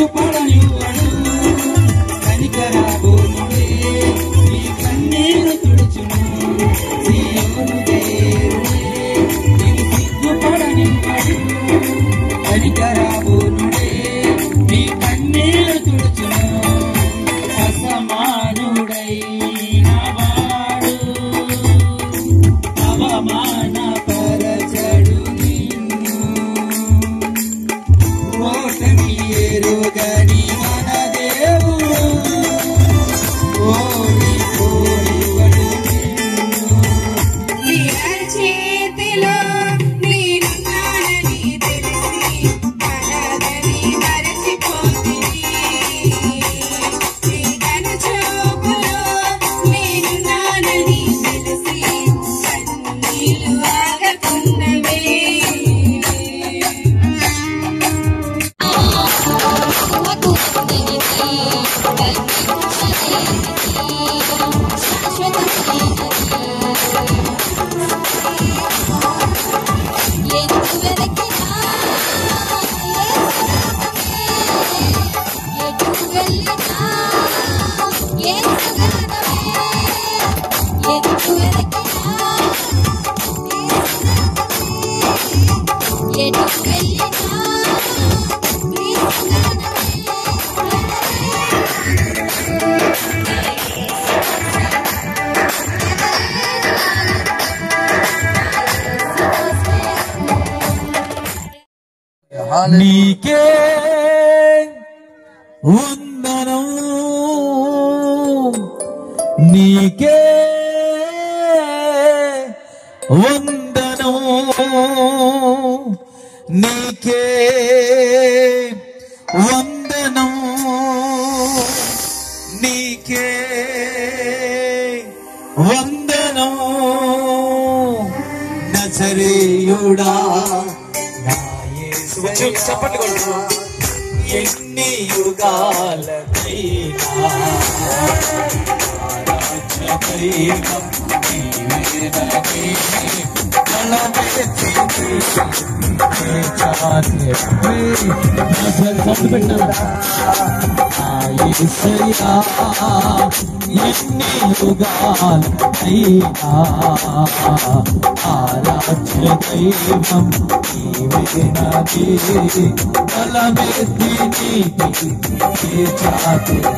సిగ్గుపడనివ్వడు కనికరాబోనుడే నీ కన్నీరు తుడుచును సీయోను దేవుడే నీకు సిగ్గుపడనివ్వడు కనికరాబోనుడే నీ కన్నీరు తుడుచును అసమానుడైన వాడు అవమానపరచడు నిన్ను ఓటమి ఎరుగని మన దేవుడు ఓడిపోనివ్వడు నిన్ను నీ చేతిలో నేనున్నానని తెలిసి కలదని మరచిపోతిని నీ కనుచూపులో నేనున్నానని తెలిసి కన్నీళ్లు ఆగకున్నవే నీకే వందనం నీకే వందనం నీకే వందనం నీకే వందనం నజరేయుడా చప్పట్లు కొట్టు ఎన్ని యుగాలకైనా ఎన్ని యుగాలకైనా ఆరాధ్య దైవం నీవేనది బలమెత్తి నీకి చాటుగా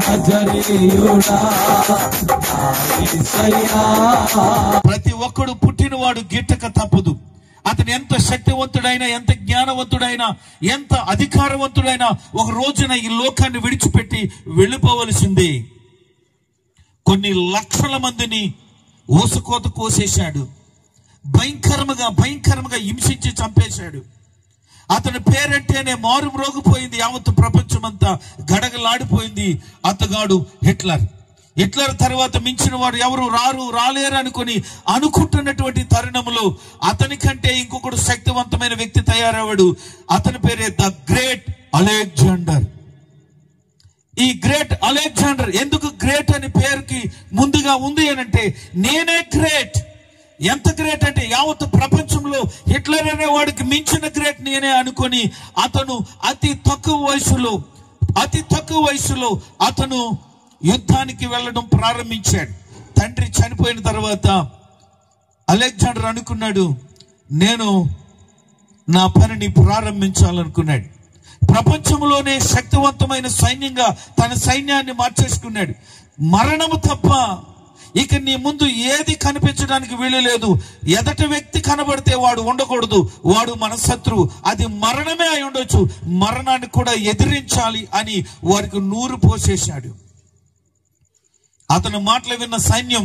నజరేయుడా యేసయ్యా. ప్రతి ఒక్కడు పుట్టినవాడు గిట్టక తప్పదు. అతను ఎంత శక్తివంతుడైనా, ఎంత జ్ఞానవంతుడైనా, ఎంత అధికారవంతుడైనా ఒక రోజున ఈ లోకాన్ని విడిచిపెట్టి వెళ్ళిపోవలసిందే. కొన్ని లక్షల మందిని ఊసకోత కోసేశాడు. భయంకరంగా హింసించి చంపేశాడు. అతని పేరంటేనే మారు మ్రోగిపోయింది. యావత్తు ప్రపంచమంతా గడగలాడిపోయింది. అతగాడు హిట్లర్. హిట్లర్ తర్వాత మించిన వాడు ఎవరు రాలేరు అనుకుంటున్నటువంటి తరుణంలో అతని కంటే ఇంకొకడు శక్తివంతమైన వ్యక్తి తయారయ్యాడు. అతని పేరే ద గ్రేట్ అలెగ్జాండర్. ఈ గ్రేట్ అలెగ్జాండర్ ఎందుకు గ్రేట్ అని పేరుకి ముందుగా ఉంది అనంటే, నేనే గ్రేట్. ఎంత గ్రేట్ అంటే యావత్ ప్రపంచంలో హిట్లర్ అనే వాడికి మించిన గ్రేట్ నేనే అనుకొని అతను అతి తక్కువ వయసులో అతను యుద్ధానికి వెళ్ళడం ప్రారంభించాడు. తండ్రి చనిపోయిన తర్వాత అలెగ్జాండర్ అనుకున్నాడు, నేను నా పనిని ప్రారంభించాలనుకున్నాడు. ప్రపంచంలోనే శక్తివంతమైన సైన్యంగా తన సైన్యాన్ని మార్చేసుకున్నాడు. మరణము తప్ప ఇక నీ ముందు ఏది కనిపించడానికి వీలు లేదు. ఎదటి వ్యక్తి కనబడితే వాడు ఉండకూడదు, వాడు మన శత్రువు. అది మరణమే అయి ఉండొచ్చు. మరణాన్ని కూడా ఎదిరించాలి అని వారికి నూరు పోసేశాడు. అతను మాటలు విన్న సైన్యం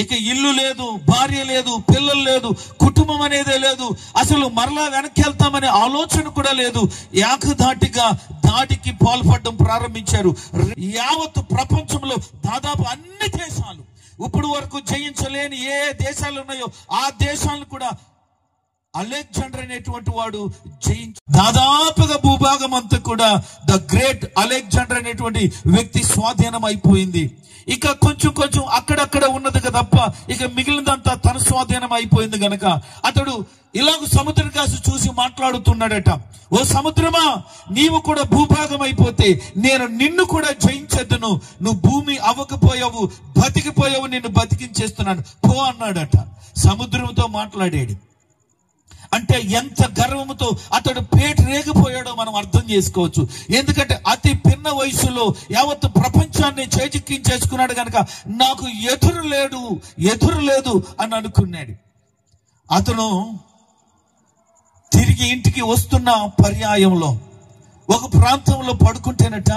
ఇక ఇల్లు లేదు, భార్య లేదు, పిల్లలు లేదు, కుటుంబం అనేదే లేదు, అసలు మరలా వెనక్కి వెళ్తామనే ఆలోచన కూడా లేదు. దాడికి పాల్పడడం ప్రారంభించారు. యావత్ ప్రపంచంలో దాదాపు అన్ని దేశాలు, ఇప్పుడు వరకు జయించలేని ఏ దేశాలు ఉన్నాయో ఆ దేశాలను కూడా అలెగ్జాండర్ అనేటువంటి వాడు దాదాపుగా భూభాగం అంతా కూడా ద గ్రేట్ అలెగ్జాండర్ అనేటువంటి వ్యక్తి స్వాధీనం అయిపోయింది. ఇక కొంచెం కొంచెం అక్కడక్కడ ఉన్నది తప్ప ఇక మిగిలినంతా తన స్వాధీనం అయిపోయింది గనక అతడు ఇలాగ సముద్రం కాసి చూసి మాట్లాడుతున్నాడట, ఓ సముద్రమా, నీవు కూడా భూభాగం అయిపోతే నేను నిన్ను కూడా జయించేద్దును. నువ్వు భూమి అవ్వకపోయావు, బతికిపోయావు, నిన్ను బతికించేస్తున్నాను పో అన్నాడట. సముద్రంతో మాట్లాడాడు. అంటే ఎంత గర్వంతో అతడు పేట రేగిపోయాడో మనం అర్థం చేసుకోవచ్చు. ఎందుకంటే అతి పిన్న వయసులో యావత్ ప్రపంచాన్ని చేజిక్కించేసుకున్నాడు కనుక నాకు ఎదురు లేదు అని అనుకున్నాడు. అతను తిరిగి ఇంటికి వస్తున్న పర్యాయంలో ఒక ప్రాంతంలో పడుకుంటేనట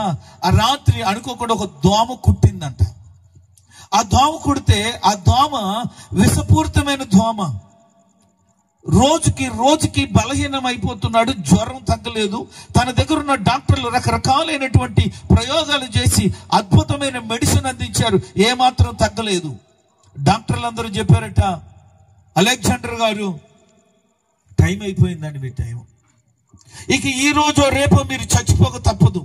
ఆ రాత్రి అనుకోకుండా ఒక దోమ కుట్టిందంట. ఆ దోమ కుడితే ఆ దోమ విషపూరితమైన దోమ. రోజుకి బలహీనం అయిపోతున్నాడు, జ్వరం తగ్గలేదు. తన దగ్గర ఉన్న డాక్టర్లు రకరకాలైనటువంటి ప్రయోగాలు చేసి అద్భుతమైన మెడిసిన్ అందించారు, ఏమాత్రం తగ్గలేదు. డాక్టర్లు అందరూ చెప్పారట, అలెగ్జాండర్ గారు టైం అయిపోయిందండి, మీ టైం. ఇక ఈ రోజు రేపో మీరు చచ్చిపోక తప్పదు.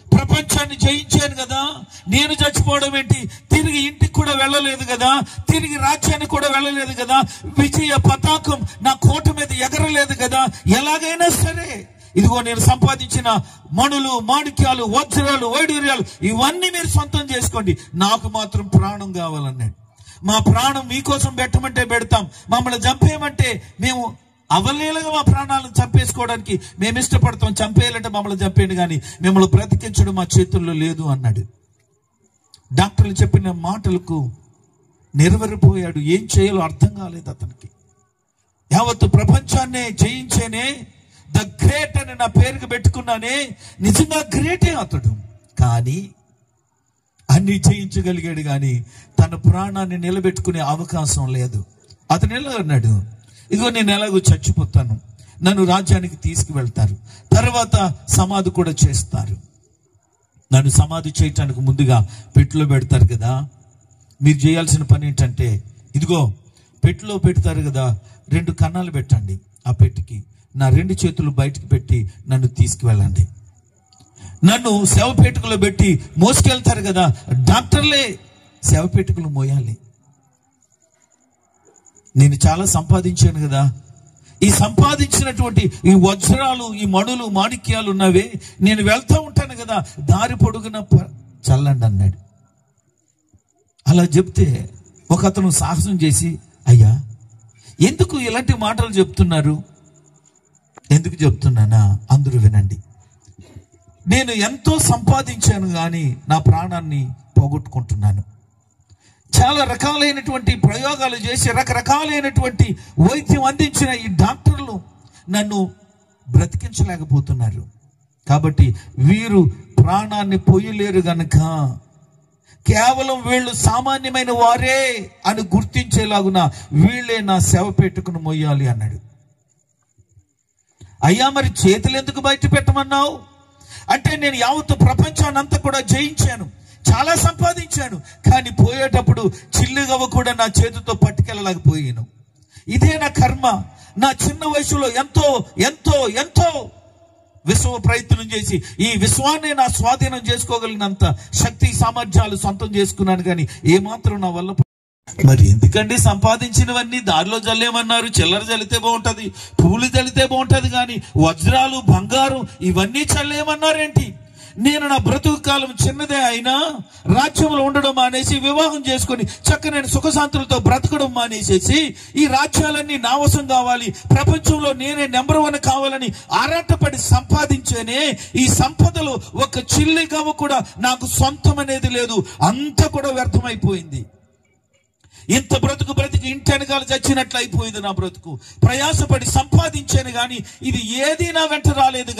ప్రపంచాన్ని జయించాను కదా, నేను చచ్చిపోవడం ఏంటి? తిరిగి ఇంటికి కూడా వెళ్ళలేదు కదా, తిరిగి రాజ్యానికి కూడా వెళ్ళలేదు కదా, విజయ పతాకం నా కోట మీద ఎగరలేదు కదా, ఎలాగైనా సరే ఇదిగో నేను సంపాదించిన మణులు, మాణిక్యాలు, వజ్రాలు, వైడూర్యాలు ఇవన్నీ మీరు సొంతం చేసుకోండి, నాకు మాత్రం ప్రాణం కావాలన్నాడు. మా ప్రాణం మీకోసం పెట్టమంటే పెడతాం, మమ్మల్ని చంపేయమంటే మేము అవలీలగా మా ప్రాణాలను చంపేసుకోవడానికి మేము ఇష్టపడతాం, చంపేయాలంటే మమ్మల్ని చంపేయండి, కానీ మిమ్మల్ని బ్రతికించడం మా చేతుల్లో లేదు అన్నాడు. డాక్టర్లు చెప్పిన మాటలకు నెరవేరిపోయాడు. ఏం చేయాలో అర్థం కాలేదు అతనికి. యావత్తు ప్రపంచాన్నే జయించేనే, ద గ్రేట్ అని నా పేరుకు పెట్టుకున్నానే, నిజంగా గ్రేటే అతడు. కానీ అన్ని జయించగలిగాడు, కానీ తన ప్రాణాన్ని నిలబెట్టుకునే అవకాశం లేదు. అతను ఎలా అన్నాడు, ఇదిగో నేను ఎలాగో చచ్చిపోతాను, నన్ను రాజ్యానికి తీసుకువెళ్తారు, తర్వాత సమాధి కూడా చేస్తారు. నన్ను సమాధి చేయటానికి ముందుగా పెట్టెలో పెడతారు కదా, మీరు చేయాల్సిన పని ఏంటంటే ఇదిగో పెట్టెలో పెడతారు కదా, 2 కన్నాలు పెట్టండి, ఆ పెట్టికి నా 2 చేతులు బయటికి పెట్టి నన్ను తీసుకువెళ్ళండి. నన్ను శవపేటికలో పెట్టి మోసుకెళ్తారు కదా, డాక్టర్లే శవపేటికలు మోయాలి. నేను చాలా సంపాదించాను కదా, ఈ సంపాదించినటువంటి ఈ వజ్రాలు, ఈ మణులు, మాణిక్యాలు ఉన్నవే, నేను వెళ్తూ ఉంటాను కదా, దారి పొడుగున చల్లండి అన్నాడు. అలా చెప్తే ఒక అతను సాహసం చేసి, అయ్యా ఎందుకు ఇలాంటి మాటలు చెప్తున్నారు? ఎందుకు చెప్తున్నానా అందరూ వినండి. నేను ఎంతో సంపాదించాను కానీ నా ప్రాణాన్ని పోగొట్టుకుంటున్నాను. చాలా రకాలైనటువంటి ప్రయోగాలు చేసి రకరకాలైనటువంటి వైద్యం అందించిన ఈ డాక్టర్లు నన్ను బ్రతికించలేకపోతున్నారు. కాబట్టి వీరు ప్రాణాన్ని పోయలేరు గనక కేవలం వీళ్ళు సామాన్యమైన వారే అని గుర్తించేలాగున వీళ్ళే నా శవపేటికను మొయ్యాలి అన్నాడు. అయ్యా మరి చేతులు ఎందుకు బయట పెట్టమన్నావు అంటే, నేను యావత్తు ప్రపంచాన్ని అంతా కూడా జయించాను, చాలా సంపాదించాను, కానీ పోయేటప్పుడు చిల్లుగవ్వ కూడా నా చేతితో పట్టుకెళ్ళలేకపోయాను. ఇదే నా కర్మ. నా చిన్న వయసులో ఎంతో ఎంతో ఎంతో విశ్వ ప్రయత్నం చేసి ఈ విశ్వాన్ని నా స్వాధీనం చేసుకోగలిగినంత శక్తి సామర్థ్యాలు సొంతం చేసుకున్నాను, కానీ ఏమాత్రం నా వల్ల. మరి ఎందుకండి సంపాదించినవన్నీ దారిలో జల్లేమన్నారు? చిల్లర జల్లితే బాగుంటది, పువ్వులు జల్లితే బాగుంటది, కానీ వజ్రాలు, బంగారం ఇవన్నీ చల్లేమన్నారేంటి? నేను నా బ్రతుకు కాలం చిన్నదే అయినా రాజ్యంలో ఉండడం మానేసి వివాహం చేసుకుని చక్కనైన సుఖశాంతులతో బ్రతకడం మానేసేసి ఈ రాజ్యాలన్నీ నా వశం కావాలి, ప్రపంచంలో నేనే నెంబర్ 1 కావాలని ఆరాటపడి సంపాదించేనే ఈ సంపదలో ఒక చిల్లి గవ్వ కూడా నాకు సొంతం అనేది లేదు, అంతా కూడా వ్యర్థమైపోయింది. ఇంత బ్రతికి ఇంటి వెనకాల చచ్చినట్లు అయిపోయింది నా బ్రతుకు. ప్రయాసపడి సంపాదించాను కానీ ఇది ఏది నా వెంట రాలేదు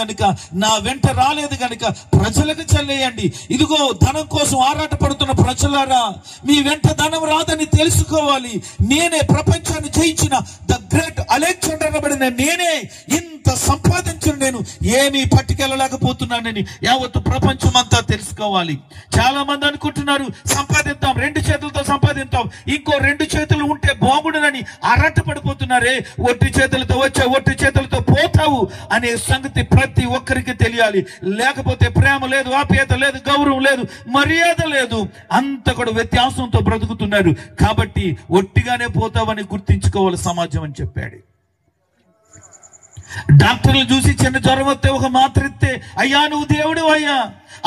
గనుక ప్రజలకు చల్లేయండి. ఇదిగో ధనం కోసం ఆరాటపడుతున్న ప్రజలారా, మీ వెంట ధనం రాదని తెలుసుకోవాలి. నేనే ప్రపంచాన్ని జయించిన ద గ్రేట్ అలెగ్జాండర్ అనబడిన నేనే ఇంత సంపాదించిన నేను ఏమీ పట్టుకెళ్ళలేకపోతున్నానని యావత్తు ప్రపంచం అంతా తెలుసుకోవాలి. చాలా మంది అనుకుంటున్నారు సంపాదిద్దాం, 2 చేతులతో సంపాదిద్దాం, ఇంకో 2 చేతులు ఉంటే బాగుండునని అరట పడిపోతున్నారే. ఒట్టి చేతులతో వచ్చా, ఒట్టి చేతులతో పోతావు అనే సంగతి ప్రతి ఒక్కరికి తెలియాలి. లేకపోతే ప్రేమ లేదు, ఆప్యాయత లేదు, గౌరవం లేదు, మర్యాద లేదు, అంత కూడా వ్యత్యాసంతో బ్రతుకుతున్నారు. కాబట్టి ఒట్టిగానే పోతావని గుర్తించుకోవాలి సమాజం అని చెప్పాడు. డాక్టర్లు చూసి చిన్న జ్వరం వస్తే ఒక మాత్ర ఇస్తే అయ్యా నువ్వు దేవుడు అయ్యా,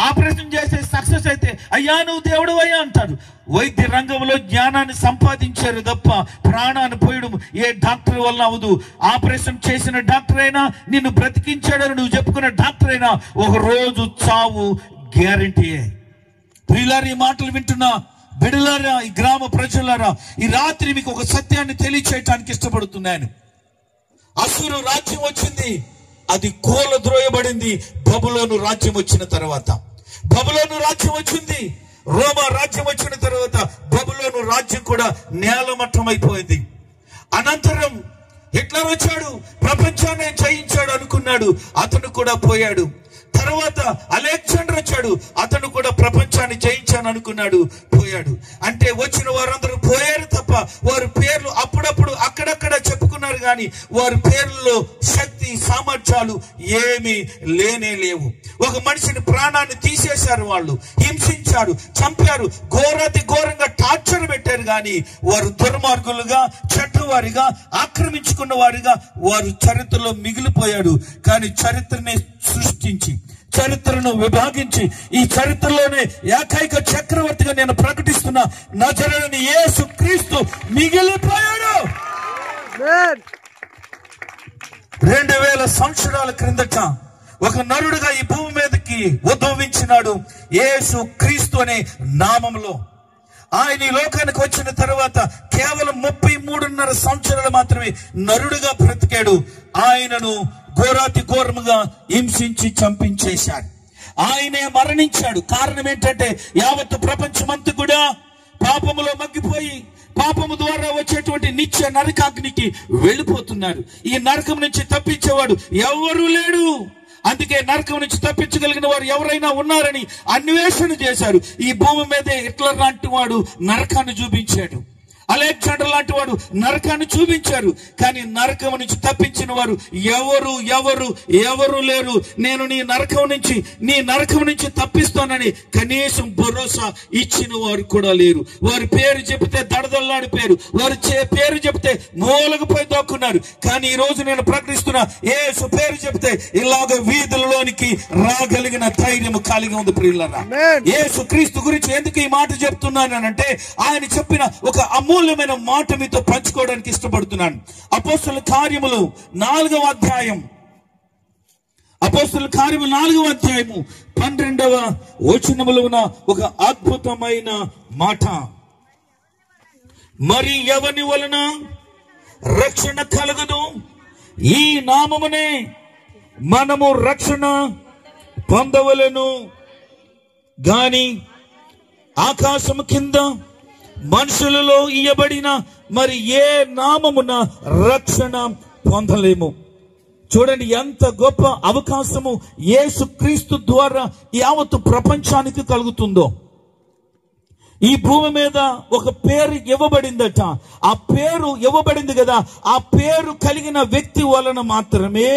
ఆపరేషన్ చేస్తే సక్సెస్ అయితే అయ్యా నువ్వు దేవుడు అయ్యా అంటారు. వైద్య రంగంలో జ్ఞానాన్ని సంపాదించారు తప్ప ప్రాణాన్ని పోయడం ఏ డాక్టర్ వల్ల అవదు. ఆపరేషన్ చేసిన డాక్టర్ అయినా, నిన్ను బ్రతికించాడని నువ్వు చెప్పుకున్న డాక్టర్ అయినా ఒక రోజు చావు గ్యారంటీయే. ప్రియులారా, ఈ మాటలు వింటున్నా బిడ్డలారా, ఈ గ్రామ ప్రజలారా, ఈ రాత్రి మీకు ఒక సత్యాన్ని తెలియచేయటానికి ఇష్టపడుతున్నాను. అసురు రాజ్యం వచ్చింది, అది కూలద్రోయబడింది బబులోను రాజ్యం వచ్చిన తర్వాత. బబులోను రాజ్యం వచ్చింది, రోమా రాజ్యం వచ్చిన తర్వాత బబులోను రాజ్యం కూడా నేలమట్టం అయిపోయింది. అనంతరం హిట్లర్ వచ్చాడు, ప్రపంచాన్ని జయించాడు అనుకున్నాడు, అతను కూడా పోయాడు. తర్వాత అలెగ్జాండర్ వచ్చాడు, అతను కూడా ప్రపంచాన్ని జయించాను అనుకున్నాడు, పోయాడు. అంటే వచ్చిన వారందరూ పోయారు తప్ప వారి పేర్లు అప్పుడప్పుడు అక్కడక్కడ చెప్పుకున్నారు కానీ వారి పేర్లలో శక్తి సామర్థ్యాలు ఏమీ లేనే లేవు. ఒక మనిషిని ప్రాణాన్ని తీసేశారు, వాళ్ళు హింసించారు, చంపారు, ఘోరాతి ఘోరంగా టార్చర్ పెట్టారు. కానీ వారు దుర్మార్గులుగా, చెడ్డవారిగా, ఆక్రమించుకున్న వారిగా వారు చరిత్రలో మిగిలిపోయాడు. కానీ చరిత్రని సృష్టించి, చరిత్రను విభాగించి, ఈ చరిత్రలోనే ఏకైక చక్రవర్తిగా నేను ప్రకటిస్తున్న నజరేయుడైన యేసు క్రీస్తు మిగిలిపోయాడు. 2000 సంవత్సరాల క్రిందట ఒక నరుడుగా ఈ భూమి మీదకి ఉద్భవించినాడు యేసు క్రీస్తు అనే నామంలో. ఆయన ఈ లోకానికి వచ్చిన తర్వాత కేవలం 33.5 సంవత్సరాలు మాత్రమే నరుడుగా బ్రతికాడు. ఆయనను ఘోరాతి ఘోరముగా హింసించి చంపించేశాడు. ఆయనే మరణించాడు. కారణం ఏంటంటే యావత్తు ప్రపంచమంతా కూడా పాపములో మగ్గిపోయి పాపము ద్వారా వచ్చేటువంటి నిత్య నరకాగ్నికి వెళ్ళిపోతున్నారు. ఈ నరకం నుంచి తప్పించేవాడు ఎవరు లేడు. అందుకే నరకం నుంచి తప్పించగలిగిన వారు ఎవరైనా ఉన్నారని అన్వేషణ చేశారు. ఈ భూమి మీదే హిట్లర్ లాంటి వాడు నరకాన్ని చూపించాడు, అలెగ్జాండర్ లాంటి వాడు నరకాన్ని చూపించారు. కానీ నరకం నుంచి తప్పించిన వారు ఎవరు లేరు. నేను నీ నరకం నుంచి తప్పిస్తానని కనీసం భరోసా ఇచ్చిన వారు కూడా లేరు. వారి పేరు చెబితే దడదల్లాడి పేరు, వారి పేరు చెబితే మూలకు పోయి దొక్కున్నారు. కానీ ఈ రోజు నేను ప్రకటిస్తున్నా, యేసు పేరు చెబితే ఇలాగ వీధులలోనికి రాగలిగిన ధైర్యం కలిగి ఉంది. ప్రియులారా, యేసు క్రీస్తు గురించి ఎందుకు ఈ మాట చెప్తున్నానంటే ఆయన చెప్పిన ఒక అమూల్యమైన మాట మీతో పంచుకోవడానికి ఇష్టపడుతున్నాను. అపోస్తలుల కార్యములు 4వ అధ్యాయం, అపోస్తలుల కార్యములు 4వ అధ్యాయము 12వ వచనములో ఉన్న ఒక అద్భుతమైన మాట. మరి ఎవని వలన రక్షణ కలగదు, ఈ నామమునే మనము రక్షణ పొందవలెను గాని ఆకాశము కింద మనుషులలో ఇయ్యబడిన మరి ఏ నామమున రక్షణ పొందలేము. చూడండి ఎంత గొప్ప అవకాశము యేసుక్రీస్తు ద్వారా యావత్తు ప్రపంచానికి కలుగుతుందో. ఈ భూమి మీద ఒక పేరు ఇవ్వబడిందట. ఆ పేరు ఇవ్వబడింది కదా, ఆ పేరు కలిగిన వ్యక్తి వలన మాత్రమే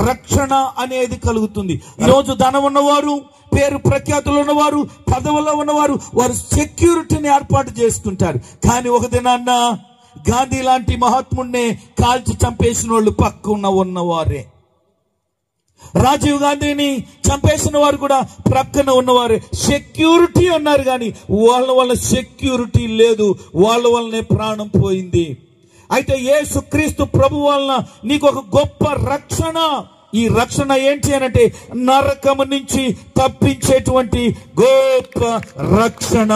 రక్షణ అనేది కలుగుతుంది. ఈరోజు ధనం ఉన్నవారు, పేరు ప్రఖ్యాతులు ఉన్నవారు, పదవుల్లో ఉన్నవారు వారు సెక్యూరిటీని ఏర్పాటు చేసుకుంటారు. కానీ ఒక దినాన్న గాంధీ లాంటి మహాత్ముడిని కాల్చి చంపేసిన వాళ్ళు పక్కన ఉన్నవారే. రాజీవ్ గాంధీని చంపేసిన వారు కూడా ప్రక్కన ఉన్నవారే. సెక్యూరిటీ ఉన్నారు కానీ వాళ్ళ వల్ల సెక్యూరిటీ లేదు, వాళ్ళ వల్లనే ప్రాణం పోయింది. అయితే యేసుక్రీస్తు ప్రభు వలన నీకు ఒక గొప్ప రక్షణ. ఈ రక్షణ ఏంటి అనంటే నరకము నుంచి తప్పించేటువంటి గొప్ప రక్షణ.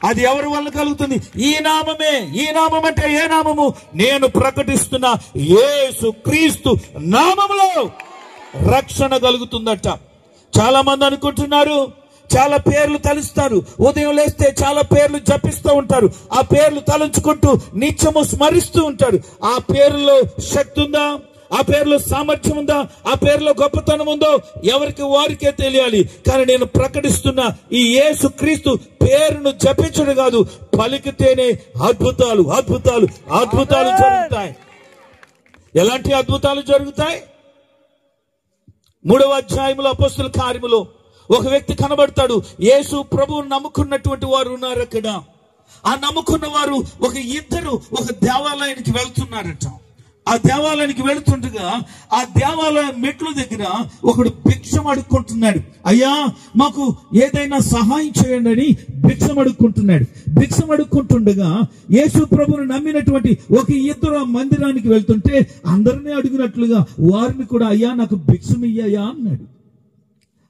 అది ఎవరి వల్ల కలుగుతుంది? ఈ నామమే. ఈ నామం అంటే ఏ నామము? నేను ప్రకటిస్తున్న యేసుక్రీస్తు నామములో రక్షణ కలుగుతుందట. చాలా మంది అనుకుంటున్నారు, చాలా పేర్లు తలుస్తారు, ఉదయం లేస్తే చాలా పేర్లు జపిస్తూ ఉంటారు, ఆ పేర్లు తలంచుకుంటూ నిత్యము స్మరిస్తూ ఉంటారు. ఆ పేరులో శక్తి ఉందా? ఆ పేరులో సామర్థ్యం ఉందా, ఆ పేరులో గొప్పతనం ఉందో ఎవరికి వారికే తెలియాలి. కానీ నేను ప్రకటిస్తున్న ఈ యేసు క్రీస్తు పేరును జపించడం కాదు, పలికితేనే అద్భుతాలు అద్భుతాలు అద్భుతాలు జరుగుతాయి. ఎలాంటి అద్భుతాలు జరుగుతాయి? 3వ అధ్యాయంలో అపోస్తల కార్యములో ఒక వ్యక్తి కనబడతాడు. యేసు ప్రభువును నమ్ముకున్నటువంటి వారు ఉన్నారు అక్కడ. ఆ నమ్ముకున్న వారు ఇద్దరు ఒక దేవాలయానికి వెళ్తున్నారట. ఆ దేవాలయానికి వెళుతుండగా ఆ దేవాలయం మెట్ల దగ్గర ఒకడు భిక్షం అడుక్కుంటున్నాడు. అయ్యా, మాకు ఏదైనా సహాయం చేయండి అని భిక్షం అడుక్కుంటున్నాడు. భిక్షం అడుక్కుంటుండగా యేసు ప్రభువును నమ్మినటువంటి ఇద్దరు ఆ మందిరానికి వెళ్తుంటే అందరినీ అడిగినట్లుగా వారిని కూడా, అయ్యా నాకు భిక్షం ఇయ్యా అన్నాడు.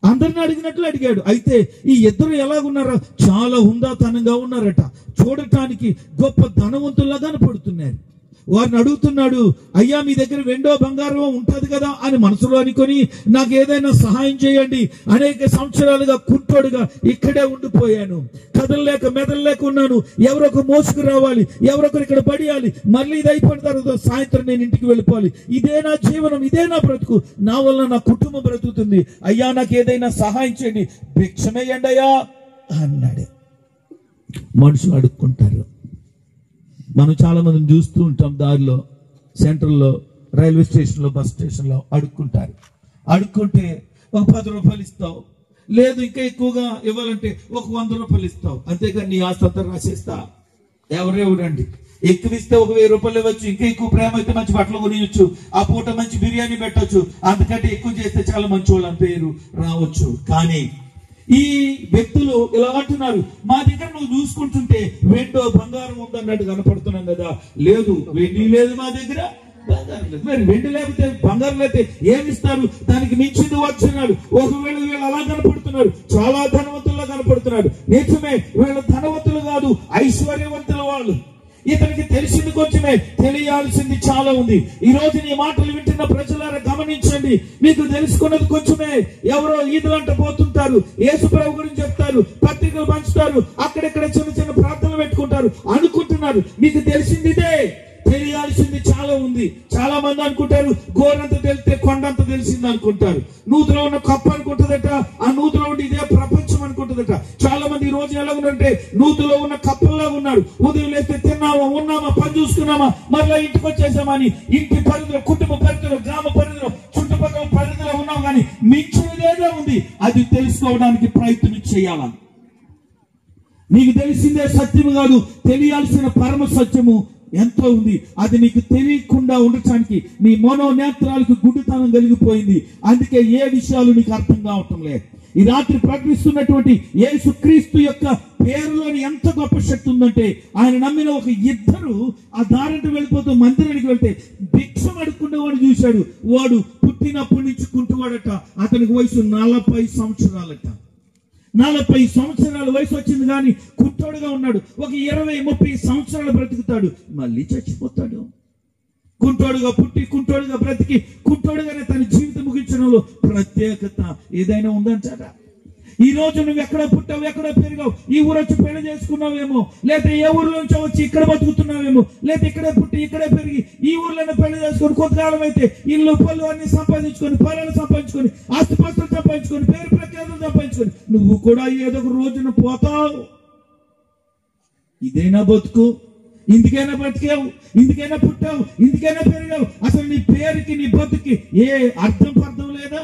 అందరిని అడిగినట్లు అడిగాడు. అయితే ఈ ఇద్దరు ఎలాగున్నారో చాలా హుందాతనంగా ఉన్నారట. చూడటానికి గొప్ప ధనవంతుల్లా కనపడుతున్నారు. వారిని అడుగుతున్నాడు, అయ్యా మీ దగ్గర వెండో బంగారం ఉంటది కదా అని మనసులో అనుకొని నాకు ఏదైనా సహాయం చేయండి. అనేక సంవత్సరాలుగా కుంటోడుగా ఇక్కడే ఉండిపోయాను, కదలలేక మెదలలేక ఉన్నాను. ఎవరొక మోసుకు రావాలి, ఎవరొకరు ఇక్కడ పడియాలి, మళ్ళీ ఇది అయిపోయిన తర్వాత సాయంత్రం నేను ఇంటికి వెళ్ళిపోవాలి. ఇదే నా జీవనం, ఇదే నా బ్రతుకు, నా వల్ల నా కుటుంబం బ్రతుకుతుంది. అయ్యా నాకు ఏదైనా సహాయం చేయండి, భిక్షమేయండి అయ్యా అన్నాడు. మనుషులు అడుక్కుంటారు. మనం చాలా మందిని చూస్తూ ఉంటాం. దారిలో, సెంట్రల్లో, రైల్వే స్టేషన్లో, బస్ స్టేషన్లో అడుక్కుంటారు. అడుక్కుంటే 10 రూపాయలు ఇస్తావు, లేదు ఇంకా ఎక్కువగా ఇవ్వాలంటే 100 రూపాయలు ఇస్తావు. అంతేకాని నీ ఆస్తి అంతా రాసేస్తా. ఎవరెవరండి? ఎక్కువ ఇస్తే 1000 రూపాయలు ఇవ్వచ్చు, ఇంకా ఎక్కువ ప్రేమ అయితే మంచి బట్టలు కొనియొచ్చు, ఆ పూట మంచి బిర్యానీ పెట్టచ్చు, అంతకంటే ఎక్కువ చేస్తే చాలా మంచి వాళ్ళు అని పేరు రావచ్చు. కానీ ఈ వ్యక్తులు ఇలా అంటున్నారు, మా దగ్గర నువ్వు చూసుకుంటుంటే వెండో బంగారం ఉందన్నట్టు కనపడుతున్నాం కదా. లేదు, వెండి లేదు మా దగ్గర, బంగారం లేదు. మరి వెండి లేకపోతే బంగారం లేకపోతే ఏమిస్తారు? దానికి మించింది వచ్చినాడు. ఒకవేళ వీళ్ళు అలా కనపడుతున్నారు, చాలా ధనవంతులుగా కనపడుతున్నారు. నిజమే, వీళ్ళు ధనవంతులు కాదు, ఐశ్వర్యవంతుల వాళ్ళు. ఇతనికి తెలిసింది కొంచెమే, తెలియాల్సింది చాలా ఉంది. ఈ రోజు నీ మాటలు వింటున్న ప్రజలారా గమనించండి, మీకు తెలుసుకున్నది కొంచెమే. ఎవరో ఈదులంట పోతుంటారు, యేసు ప్రభు గురించి చెప్తారు, పత్రికలు పంచుతారు, అక్కడెక్కడ చిన్న చిన్న ప్రార్థనలు పెట్టుకుంటారు, అనుకుంటున్నారు మీకు తెలిసింది ఇదే. తెలియాల్సింది చాలా ఉంది. చాలా మంది అనుకుంటారు గోరంత తెలిస్తే కొండంత తెలిసింది అనుకుంటారు. నూతిలో ఉన్న కప్పు అనుకుంటుందట, ఆ నూతిలో ఉండి ఇదే ప్రపంచం అనుకుంటుందట. చాలా మంది ఈ రోజు ఎలా ఉన్నారంటే నూతిలో ఉన్న కప్పుల్లా ఉన్నారు. ఉదయం లేస్తే తిన్నామా, ఉన్నామా, పని చూసుకున్నామా, మరలా ఇంటికి వచ్చేసామా అని ఇంటి పరిధిలో, కుటుంబ పరిధిలో, గ్రామ పరిధిలో, చుట్టుపక్కల పరిధిలో ఉన్నాం. కానీ మించినదేదో ఉంది, అది తెలుసుకోవడానికి ప్రయత్నం చేయాలని. నీకు తెలిసిందే సత్యం కాదు, తెలియాల్సిన పరమ సత్యము ఎంతో ఉంది. అది నీకు తెలియకుండా ఉండటానికి నీ మనోనేత్రాలకు గుడ్డితనం కలిగిపోయింది. అందుకే ఏ విషయాలు నీకు అర్థం కావటం లేదు. ఈ రాత్రి ప్రకటిస్తున్నటువంటి యేసు క్రీస్తు యొక్క పేరులోని ఎంత గొప్ప శక్తి ఉందంటే, ఆయన నమ్మిన ఇద్దరు ఆ దారంట వెళ్ళిపోతూ మందిరానికి వెళ్తే భిక్షం అడుక్కునేవాడు చూశాడు. వాడు పుట్టినప్పటి నుంచి కుంటువాడట. అతనికి వయసు 40 సంవత్సరాలట. 40 సంవత్సరాల వయసు వచ్చింది కానీ కుంటోడుగా ఉన్నాడు. 20-30 సంవత్సరాలు బ్రతుకుతాడు, మళ్ళీ చచ్చిపోతాడు. కుంటోడుగా పుట్టి, కుంటోడుగా బ్రతికి, కుంటోడుగానే తన జీవితం ముగించడంలో ప్రత్యేకత ఏదైనా ఉందంటారా? ఈ రోజు నువ్వు ఎక్కడో పుట్టావు, ఎక్కడో పెరిగావు, ఈ ఊరు వచ్చి పెళ్లి చేసుకున్నావేమో, లేదా ఏ ఊర్లో నుంచి వచ్చి ఇక్కడ బతుకుతున్నావేమో, లేదా ఇక్కడే పుట్టి ఇక్కడే పెరిగి ఈ ఊర్లోనే పెళ్లి చేసుకొని కొంతకాలం అయితే ఇల్లు పళ్ళు అన్ని సంపాదించుకొని, పొలాలు సంపాదించుకొని, ఆస్తిపాస్తులు సంపాదించుకొని, పేరు ప్రఖ్యాతులు సంపాదించుకొని నువ్వు కూడా ఏదో ఒక రోజున పోతావు. ఇదేనా బతుకు? ఇందుకైనా బతికావు, ఇందుకైనా పుట్టావు, ఇందుకైనా పెరిగావు. అసలు నీ పేరుకి, నీ బతుకి ఏ అర్థం పర్థం లేదా?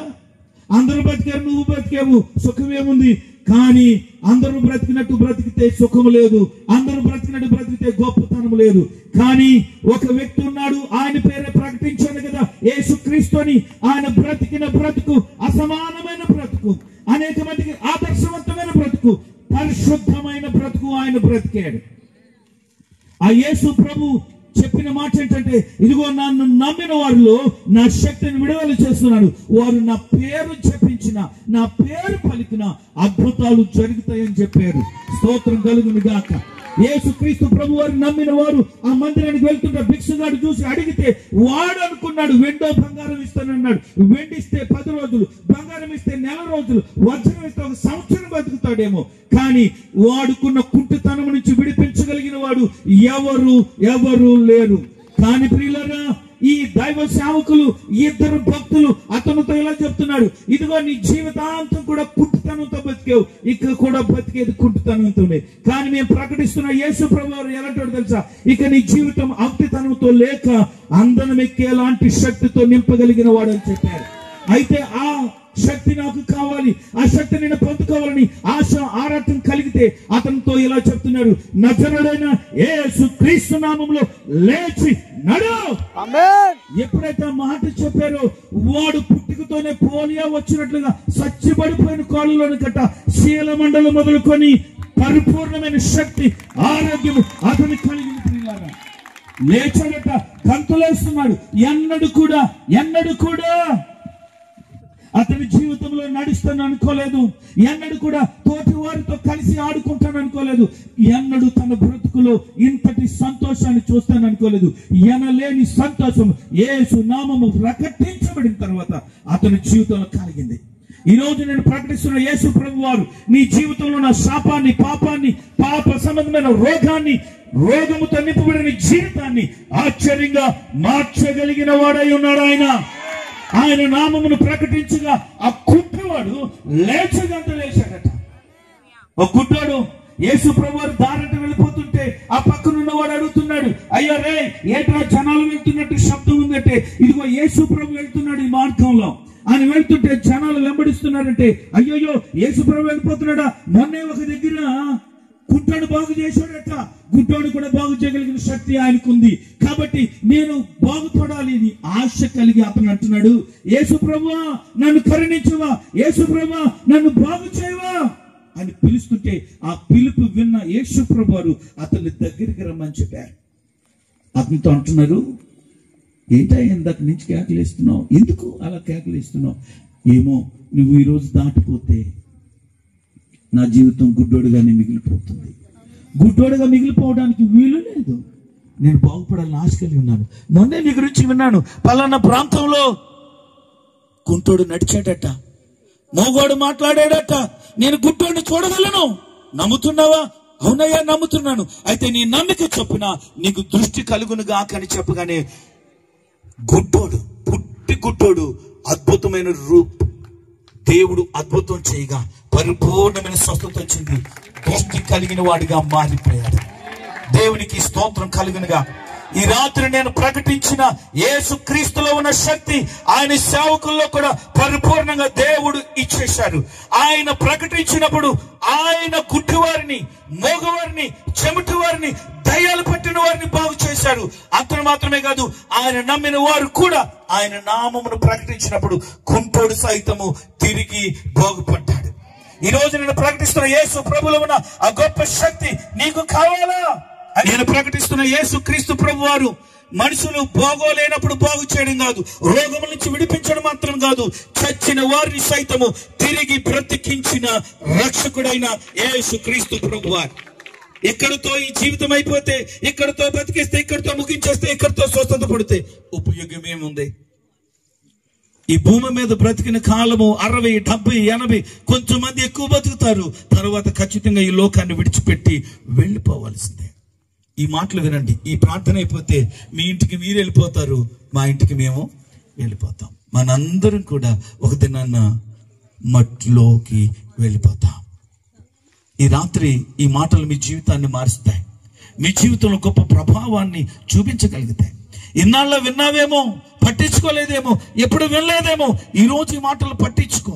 అందరూ బ్రతికారు, నువ్వు బ్రతికావు, సుఖమేముంది? కానీ అందరూ బ్రతికినట్టు బ్రతికితే సుఖము లేదు, అందరూ బ్రతికినట్టు బ్రతికితే గొప్పతనం లేదు. కానీ ఒక వ్యక్తి ఉన్నాడు, ఆయన పేరే ప్రకటించాడు కదా, యేసుక్రీస్తు అని. ఆయన బ్రతికిన బ్రతుకు అసమానమైన బ్రతుకు, అనేక మందికి ఆదర్శవంతమైన బ్రతుకు, పరిశుద్ధమైన బ్రతుకు ఆయన బ్రతికాడు. ఆ యేసు ప్రభు చెప్పిన మాట ఏంటంటే, ఇదిగో నన్ను నమ్మిన వారిలో నా శక్తిని విడుదల చేస్తున్నాడు. వారు నా పేరు జపించిన, నా పేరు పలికిన అద్భుతాలు జరుగుతాయని చెప్పారు. స్తోత్రం కలుగును గాక. యేసుక్రీస్తు ప్రభు వారు నమ్మిన వారు ఆ మందిరానికి వెళ్తుంటే భిక్షగాడు చూసి అడిగితే వాడు అనుకున్నాడు వెండో బంగారం ఇస్తానన్నాడు. వెండిస్తే 10 రోజులు, బంగారం ఇస్తే 1 నెల రోజులు, వజ్రం ఇస్తే 1 సంవత్సరం బతుకుతాడేమో. కానీ వాడుకున్న కుంటితనం నుంచి విడిపించగలిగిన వాడు ఎవరు లేరు. కానీ ప్రియులారా, ఈ దైవ సేవకులు, ఇద్దరు భక్తులు అతనితో ఇలా చెప్తున్నాడు, ఇదిగో నీ జీవితాంతం కూడా కుంటుతనంతో బతికేవు, ఇక కూడా బతికేది కుంటుతనంతోనే. కానీ మేము ప్రకటిస్తున్న యేసు ప్రభువారు ఎలాంటి తెలుసా, ఇక నీ జీవితం అవిటితనంతో లేక అందనం ఎక్కేలాంటి శక్తితో నింపగలిగిన వాడు అని చెప్పారు. అయితే ఆ శక్తి నాకు కావాలి, ఆ శక్తి నేను పొందుకోవాలని ఆశ ఆరాటం కలిగితే అతనితో ఇలా చెప్తున్నాడు, నజరుడైన యేసు క్రీస్తు నామములో లేచి నడు. ఎప్పుడైతే ఆ మాట చెప్పారో వాడు పుట్టుకతోనే పోలియో వచ్చినట్లుగా సచ్చిపడిపోయిన కాళ్ళలోని గట్ట శీలమండలం మొదలుకొని పరిపూర్ణమైన శక్తి, ఆరోగ్యము అతని కలిగిన లేచాడట, గంతులేస్తున్నాడు. ఎన్నడూ కూడా అతని జీవితంలో నడుస్తాను అనుకోలేదు, ఎన్నడూ కూడా తోటి వారితో కలిసి ఆడుకుంటాను అనుకోలేదు, ఎన్నడూ తన బ్రతుకులో ఇంతటి సంతోషాన్ని చూస్తాను అనుకోలేదు. ఎనలేని సంతోషం యేసు నామము ప్రకటించబడిన తర్వాత అతని జీవితంలో కలిగింది. ఈ రోజు నేను ప్రకటిస్తున్న యేసు ప్రభు వారు నీ జీవితంలో ఉన్న శాపాన్ని, పాపాన్ని, పాప సంబంధమైన రోగముతో నింపబడిన జీవితాన్ని ఆశ్చర్యంగా మార్చగలిగిన వాడై ఉన్నాడు. ఆయన నామమును ప్రకటించగా ఆ కుట్టివాడు లేచగంత లేచాడట. ఒక గుడ్డోడు యేసు ప్రభువారు దారంట వెళ్ళిపోతుంటే ఆ పక్కనున్నవాడు అడుగుతున్నాడు, అయ్యో రే ఏట్రా జనాలు వెళ్తున్నట్టు శబ్దం ఉందంటే, ఇదిగో యేసు ప్రభు వెళ్తున్నాడు ఈ మార్గంలో అని వెళ్తుంటే జనాలు వెంబడిస్తున్నారంటే, అయ్యోయ్యో యేసు ప్రభు వెళ్ళిపోతున్నాడా, మొన్నే ఒక దగ్గర గుడ్డోడు బాగు చేశాడట, గుడ్డోడు కూడా బాగు చేయగలిగిన శక్తి ఆయనకుంది, కాబట్టి నేను బాగుపడాలి అని ఆశ కలిగి అతను అంటున్నాడు, యేసు ప్రభువా నన్ను కరుణించవా, యేసు ప్రభువా నన్ను బాగు చేయవా అని పిలుస్తుంటే ఆ పిలుపు విన్న యేసు ప్రభువారు అతన్ని దగ్గరికి రమ్మని చెప్పారు. అతనితో అంటున్నారు, ఏంటా ఇందాక నుంచి కేకలేస్తున్నావు, ఎందుకు అలా కేకలేస్తున్నావు, ఏమో నువ్వు ఈరోజు దాటిపోతే నా జీవితం గుడ్డోడుగానే మిగిలిపోతుంది, గుడ్డోడుగా మిగిలిపోవడానికి వీలు లేదు, నేను బాగుపడాలని ఆశ కలిగి ఉన్నాను. మొన్నే నీ గురించి విన్నాను, పలానా ప్రాంతంలో కుంటోడు నడిచాడట, మోగోడు మాట్లాడాడట, నేను గుడ్డోడిని చూడగలను, నమ్ముతున్నావా? అవునయ్యా నమ్ముతున్నాను. అయితే నీ నమ్మిక చొప్పున నీకు దృష్టి కలుగునుగా అని చెప్పగానే గుడ్డోడు అద్భుతమైన రూప్, దేవుడు అద్భుతం చేయగా పరిపూర్ణమైన స్వస్థత వచ్చింది, దృష్టి కలిగిన వాడిగా మారిపోయాడు. దేవునికి స్తోత్రం కలుగునుగా. ఈ రాత్రి నేను ప్రకటించిన యేసు క్రీస్తులో ఉన్న శక్తి ఆయన సేవకుల్లో కూడా పరిపూర్ణంగా దేవుడు ఇచ్చేశారు. ఆయన ప్రకటించినప్పుడు ఆయన గుడ్డివారిని, మోగవారిని, చెమటి వారిని, దయ్యాలు పట్టిన వారిని బాగు చేశారు. అతను మాత్రమే కాదు, ఆయన నమ్మిన వారు కూడా ఆయన నామమును ప్రకటించినప్పుడు కుంటోడు సైతము తిరిగి బాగుపడ్డాడు. ఈ రోజు నేను ప్రకటిస్తున్న యేసు ప్రభువులో ఉన్న ఆ గొప్ప శక్తి నీకు కావాలా? నేను ప్రకటిస్తున్న యేసు క్రీస్తు ప్రభు వారు మనుషులు బాగోలేనప్పుడు బాగు చేయడం కాదు, రోగముల నుంచి విడిపించడం మాత్రం కాదు, చచ్చిన వారిని సైతము తిరిగి బ్రతికించిన రక్షకుడైన యేసు క్రీస్తు ప్రభు వారు. ఇక్కడితో ఈ జీవితం అయిపోతే, ఇక్కడితో బతికేస్తే, ఇక్కడితో ముగించేస్తే, ఇక్కడితో స్వస్థత పడితే ఉపయోగం ఏముంది? ఈ భూమి మీద బ్రతికిన కాలము 60, 70, 80, కొంచెంమంది ఎక్కువ బతుకుతారు, తర్వాత ఖచ్చితంగా ఈ లోకాన్ని విడిచిపెట్టి వెళ్ళిపోవాల్సిందే. ఈ మాటలు వినండి, ఈ ప్రార్థన అయిపోతే మీ ఇంటికి మీరు వెళ్ళిపోతారు, మా ఇంటికి మేము వెళ్ళిపోతాం. మనందరం కూడా ఒక దినాన్న మట్టిలోకి వెళ్ళిపోతాం. ఈ రాత్రి ఈ మాటలు మీ జీవితాన్ని మారుస్తాయి, మీ జీవితంలో గొప్ప ప్రభావాన్ని చూపించగలుగుతాయి. ఇన్నాళ్ళ విన్నావేమో, పట్టించుకోలేదేమో, ఎప్పుడు వినలేదేమో, ఈ రోజు ఈ మాటలు పట్టించుకో.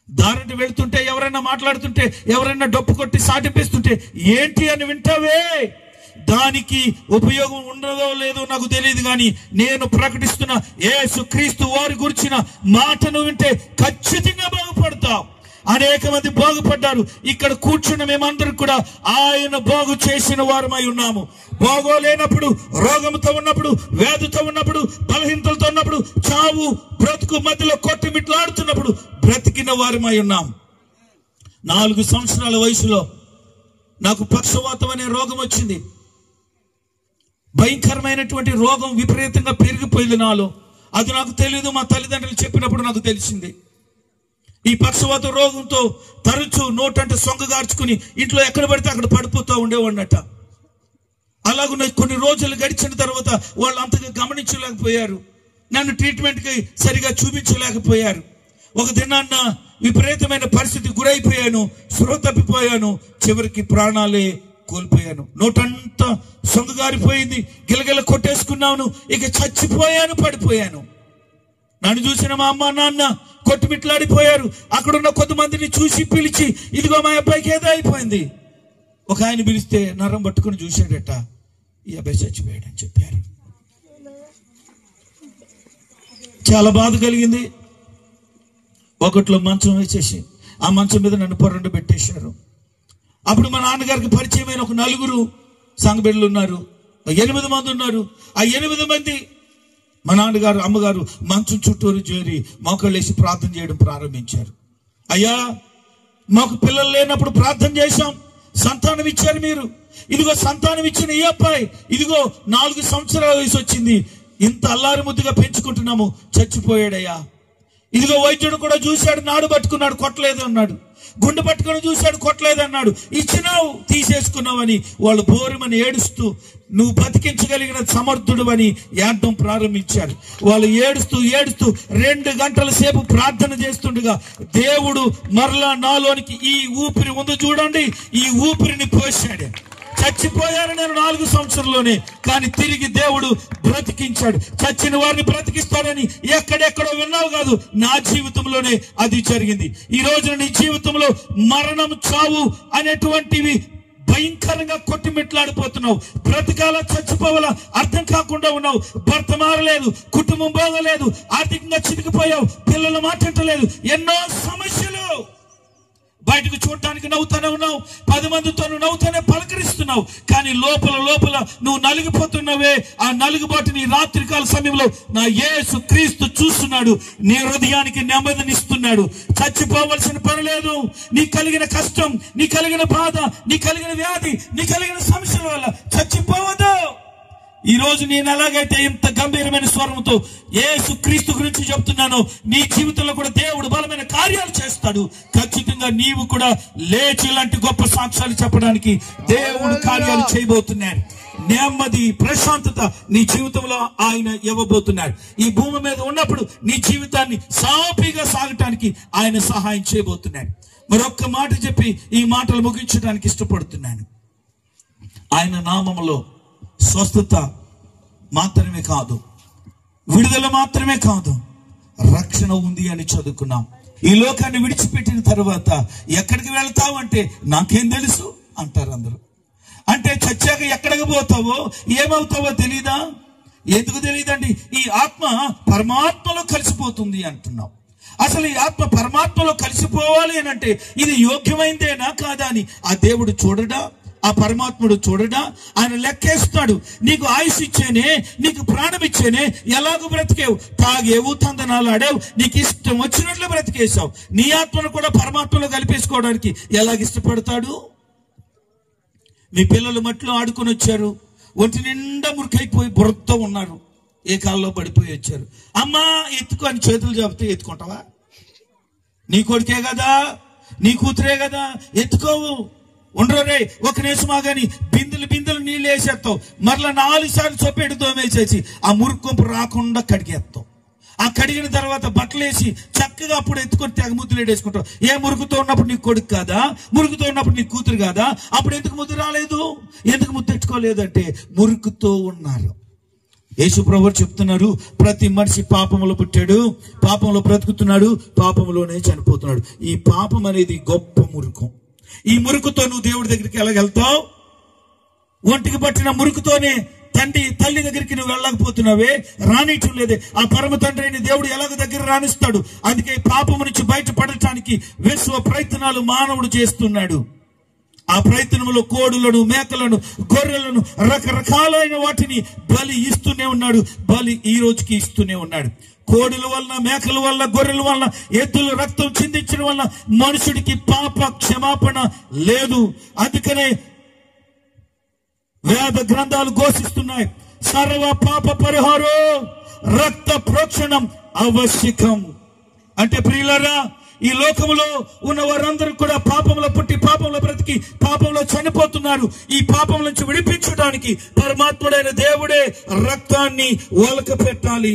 దారంటి వెళ్తుంటే ఎవరైనా మాట్లాడుతుంటే, ఎవరైనా డప్పు కొట్టి సాటిపిస్తుంటే ఏంటి అని వింటావే, దానికి ఉపయోగం ఉండదో లేదో నాకు తెలియదు, కానీ నేను ప్రకటిస్తున్న యేసు క్రీస్తు వారి గురించిన మాటను వింటే ఖచ్చితంగా బాగుపడతావు. అనేక మంది బాగుపడ్డారు. ఇక్కడ కూర్చున్న మేమందరం కూడా ఆయన బాగు చేసిన వారమై ఉన్నాము. బాగోలేనప్పుడు, రోగంతో ఉన్నప్పుడు, వ్యాధితో ఉన్నప్పుడు, బలహీనతలతో ఉన్నప్పుడు, చావు బ్రతుకు మధ్యలో కొట్టుమిట్లాడుతున్నప్పుడు బ్రతికిన వారమై ఉన్నాం. 4 సంవత్సరాల వయసులో నాకు పక్షవాతం అనే రోగం వచ్చింది. భయంకరమైనటువంటి రోగం విపరీతంగా పెరిగిపోయింది నాలో. అది నాకు తెలియదు, మా తల్లిదండ్రులు చెప్పినప్పుడు నాకు తెలిసింది. ఈ పక్షవాత రోగంతో తరచూ నోటంటే సొంగగార్చుకుని ఇంట్లో ఎక్కడ పడితే అక్కడ పడిపోతూ ఉండేవాడినట. అలాగున్న కొన్ని రోజులు గడిచిన తర్వాత వాళ్ళు అంతగా గమనించలేదు. చేయలేకపోయారు, నన్ను ట్రీట్మెంట్కి సరిగా చూపించలేకపోయారు. ఒక దినాన్న విపరీతమైన పరిస్థితి గురైపోయాను, స్పృహ తప్పిపోయాను, చివరికి ప్రాణాలే కోల్పోయాను. నోటంతా సొంగగారిపోయింది, గిలగిల కొట్టేసుకున్నాను, ఇక చచ్చిపోయాను, పడిపోయాను. నన్ను చూసిన మా అమ్మ నాన్న కొట్టుమిట్లాడిపోయారు. అక్కడున్న కొంతమందిని చూసి పిలిచి, ఇదిగో మా అబ్బాయికి ఏదో అయిపోయింది. ఒక ఆయన పిలిస్తే నరం పట్టుకుని చూశాడట, ఈ అబ్బాయి చచ్చిపోయాడు అని చెప్పారు. చాలా బాధ కలిగింది. ఒకట్లో మంచం వేసేసి ఆ మంచం మీద నన్ను పొరండు పెట్టేశారు. అప్పుడు మా నాన్నగారికి పరిచయమైన ఒక 4 సంఘబిడ్డలు ఉన్నారు, 8 మంది ఉన్నారు. ఆ 8 మంది మా నాన్నగారు అమ్మగారు మంచం చుట్టూరు చేరి మోకాళ్ళేసి ప్రార్థన చేయడం ప్రారంభించారు. అయ్యా, మాకు పిల్లలు లేనప్పుడు ప్రార్థన చేశాం, సంతానం ఇచ్చారు మీరు. ఇదిగో సంతానం ఇచ్చిన ఈ అబ్బాయి ఇదిగో 4 సంవత్సరాల వయసు వచ్చింది, ఇంత అల్లారి ముద్దుగా పెంచుకుంటున్నాము, చచ్చిపోయాడయ్యా. ఇదిగో వైద్యుడు కూడా చూశాడు, నాడు పట్టుకున్నాడు, కొట్టలేదు అన్నాడు. గుండె పట్టుకుని చూశాడు, కొట్టలేదు అన్నాడు. ఇచ్చినావు, తీసేసుకున్నావని వాళ్ళు బోరుమని ఏడుస్తూ, నువ్వు బతికించగలిగిన సమర్థుడు అని ఏడడం ప్రారంభించారు. వాళ్ళు ఏడుస్తూ 2 గంటల సేపు ప్రార్థన చేస్తుండగా దేవుడు మరలా నాలోనికి ఈ ఊపిరి ఉంది చూడండి, ఈ ఊపిరిని పోశాడు. చచ్చిపోయారు నేను 4 సంవత్సరంలోనే, కానీ తిరిగి దేవుడు బ్రతికించాడు. చచ్చిన వారిని బ్రతికిస్తాడని ఎక్కడెక్కడో విన్నావు కాదు, నా జీవితంలోనే అది జరిగింది. ఈ రోజున నీ జీవితంలో మరణం, చావు అనేటువంటివి భయంకరంగా కొట్టిమిట్లాడిపోతున్నావు. బ్రతకాల, చచ్చిపోవాలా అర్థం కాకుండా ఉన్నావు. భర్త మారలేదు, కుటుంబం బాగలేదు, ఆర్థికంగా చితికిపోయావు, పిల్లలు మాట్లాడలేదు, ఎన్నో సమస్యలు. బయటకు చూడటానికి నవ్వుతానే ఉన్నావు, 10 మందితో నవ్వుతానే పలకరిస్తున్నావు, కానీ లోపల నువ్వు నలిగిపోతున్నావే. ఆ నలుగుబాటుని రాత్రికాల సమయంలో నా యేసు క్రీస్తు చూస్తున్నాడు, నీ హృదయానికి నెమ్మదినిస్తున్నాడు. చచ్చిపోవలసిన పని లేదు. నీ కలిగిన కష్టం, నీ కలిగిన బాధ, నీ కలిగిన వ్యాధి, నీ కలిగిన సమస్యల వల్ల చచ్చిపోవద్దు. ఈ రోజు నేను ఎలాగైతే ఇంత గంభీరమైన స్వరంతో యేసు క్రీస్తు గురించి చెప్తున్నానో, నీ జీవితంలో కూడా దేవుడు బలమైన కార్యాలు చేస్తాడు. ఖచ్చితంగా నీవు కూడా లేచి ఇలాంటి గొప్ప సాక్ష్యాలు చెప్పడానికి దేవుడు కార్యాలు చేయబోతున్నాడు. నెమ్మది, ప్రశాంతత నీ జీవితంలో ఆయన ఇవ్వబోతున్నారు. ఈ భూమి మీద ఉన్నప్పుడు నీ జీవితాన్ని సాఫీగా సాగటానికి ఆయన సహాయం చేయబోతున్నాడు. మరొక్క మాట చెప్పి ఈ మాటలు ముగించడానికి ఇష్టపడుతున్నాను. ఆయన నామములో స్వస్థత మాత్రమే కాదు, విడుదల మాత్రమే కాదు, రక్షణ ఉంది అని చదువుకున్నాం. ఈ లోకాన్ని విడిచిపెట్టిన తర్వాత ఎక్కడికి వెళ్తావు అంటే నాకేం తెలుసు అంటారు అందరూ. అంటే చచ్చాక ఎక్కడికి పోతావో, ఏమవుతావో తెలీదా? ఎందుకు తెలియదండి? ఈ ఆత్మ పరమాత్మలో కలిసిపోతుంది అంటున్నాం. అసలు ఈ ఆత్మ పరమాత్మలో కలిసిపోవాలి అని అంటే ఇది యోగ్యమైందేనా కాదా అని ఆ దేవుడు చూడడా? ఆ పరమాత్ముడు చూడడా? ఆయన లెక్కేస్తాడు. నీకు ఆయుష్ ఇచ్చేనే, నీకు ప్రాణం ఇచ్చేనే, ఎలాగో బ్రతికేవు, తాగేవు, తందనాలు ఆడావు, నీకు ఇష్టం వచ్చినట్లు బ్రతికేసావు. నీ ఆత్మను కూడా పరమాత్మలో కలిపేసుకోవడానికి ఎలాగ ఇష్టపడతాడు? మీ పిల్లలు మట్లో ఆడుకొని వచ్చారు, ఒంటి నిండా మురికైపోయి బురదతో ఉన్నారు, ఏ కాల్లో పడిపోయి వచ్చారు. అమ్మా ఎత్తుకో అని చేతులు చెబితే ఎత్తుకుంటావా? నీ కొడుకే కదా, నీ కూతురే కదా, ఎత్తుకోవు. ఉండరే, ఒక నిమిషమాగాని బిందులు నీళ్ళు వేసేస్తావు, మరలా 4 సార్లు చొప్పేడు తోమేసేసి ఆ మురుక్కొంపు రాకుండా కడిగేస్తావు. ఆ కడిగిన తర్వాత బట్టలేసి చక్కగా అప్పుడు ఎత్తుకొని తెగ ముద్దులు వేసుకుంటావు. ఏ మురుగుతో ఉన్నప్పుడు నీకు కొడుకు కాదా? మురుగుతో ఉన్నప్పుడు నీకు కూతురు కాదా? అప్పుడు ఎందుకు ముద్దు రాలేదు? ఎందుకు ముద్దు తెచ్చుకోలేదు అంటే మురుగుతో ఉన్నారు. యేసు ప్రభువు చెప్తున్నారు, ప్రతి మనిషి పాపంలో పుట్టాడు, పాపంలో బ్రతుకుతున్నాడు, పాపంలోనే చనిపోతున్నాడు. ఈ పాపం అనేది గొప్ప మురుకు. ఈ మురుకుతో నువ్వు దేవుడి దగ్గరికి ఎలాగెళ్తావు? ఒంటికి పట్టిన మురుకుతోనే తల్లి దగ్గరికి నువ్వు వెళ్ళకపోతున్నావే, రానియటం లేదే. ఆ పరమ తండ్రి అయిన దేవుడు ఎలాగ దగ్గర రాణిస్తాడు? అందుకే పాపము నుంచి బయటపడటానికి విశ్వ ప్రయత్నాలు మానవుడు చేస్తున్నాడు. ఆ ప్రయత్నంలో కోడులను, మేకలను, గొర్రెలను, రకరకాలైన వాటిని బలి ఇస్తూనే ఉన్నాడు. బలి ఈ రోజుకి ఇస్తూనే ఉన్నాడు. కోడుల వల్ల, మేకల వల్ల, గొర్రెల వల్ల, ఎద్దుల రక్తం చిందించడం వల్ల మనుషుడికి పాప క్షమాపణ లేదు. అందుకనే వేద గ్రంథాలు ఘోషిస్తున్నాయి, సర్వ పాప పరిహారం, రక్త ప్రోక్షణం ఆవశ్యకం. అంటే ప్రియులారా, ఈ లోకములో ఉన్న వారందరూ కూడా పాపంలో పుట్టి పాపంలో బ్రతికి పాపంలో చనిపోతున్నారు. ఈ పాపం నుంచి విడిపించడానికి పరమాత్ముడైన దేవుడే రక్తాన్ని ఒలక పెట్టాలి.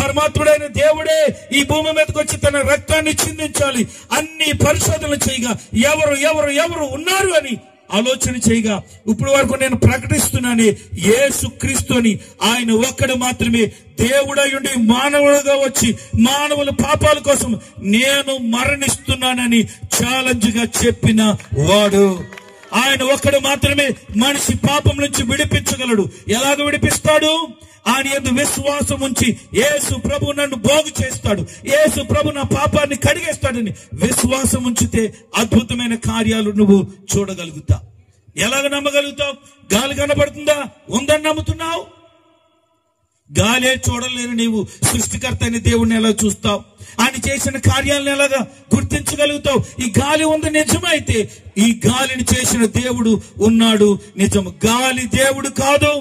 పరమాత్ముడైన దేవుడే ఈ భూమి మీదకి వచ్చి తన రక్తాన్ని చిందించాలి. అన్ని పరిశోధనలు చేయగా ఎవరు ఎవరు ఎవరు ఉన్నారు అని ఆలోచన చేయగా ఇప్పుడు వరకు నేను ప్రకటిస్తున్నానే యేసు క్రీస్తుని, ఆయన ఒక్కడు మాత్రమే దేవుడై ఉండి మానవుడుగా వచ్చి మానవుల పాపాల కోసం నేను మరణిస్తున్నానని ఛాలెంజ్ గా చెప్పిన వాడు. ఆయన ఒక్కడు మాత్రమే మనిషి పాపం నుంచి విడిపించగలడు. ఎలాగ విడిపిస్తాడు? ఆయన యందు విశ్వాసం ఉంచి యేసు ప్రభు నన్ను బాగు చేస్తాడు, యేసు ప్రభు నా పాపాన్ని కడిగేస్తాడని విశ్వాసం ఉంచితే అద్భుతమైన కార్యాలు నువ్వు చూడగలుగుతావు. ఎలాగ నమ్మగలుగుతావు? గాలి కనబడుతుందా? ఉందని నమ్ముతున్నావు. గాలే చూడలేరు నీవు సృష్టికర్త అయిన దేవుణ్ణి ఎలా చూస్తావు? ఆయన చేసిన కార్యాలను ఎలాగా గుర్తించగలుగుతావు? ఈ గాలి ఉంది నిజమైతే ఈ గాలిని చేసిన దేవుడు ఉన్నాడు నిజం. గాలి దేవుడు కాదు,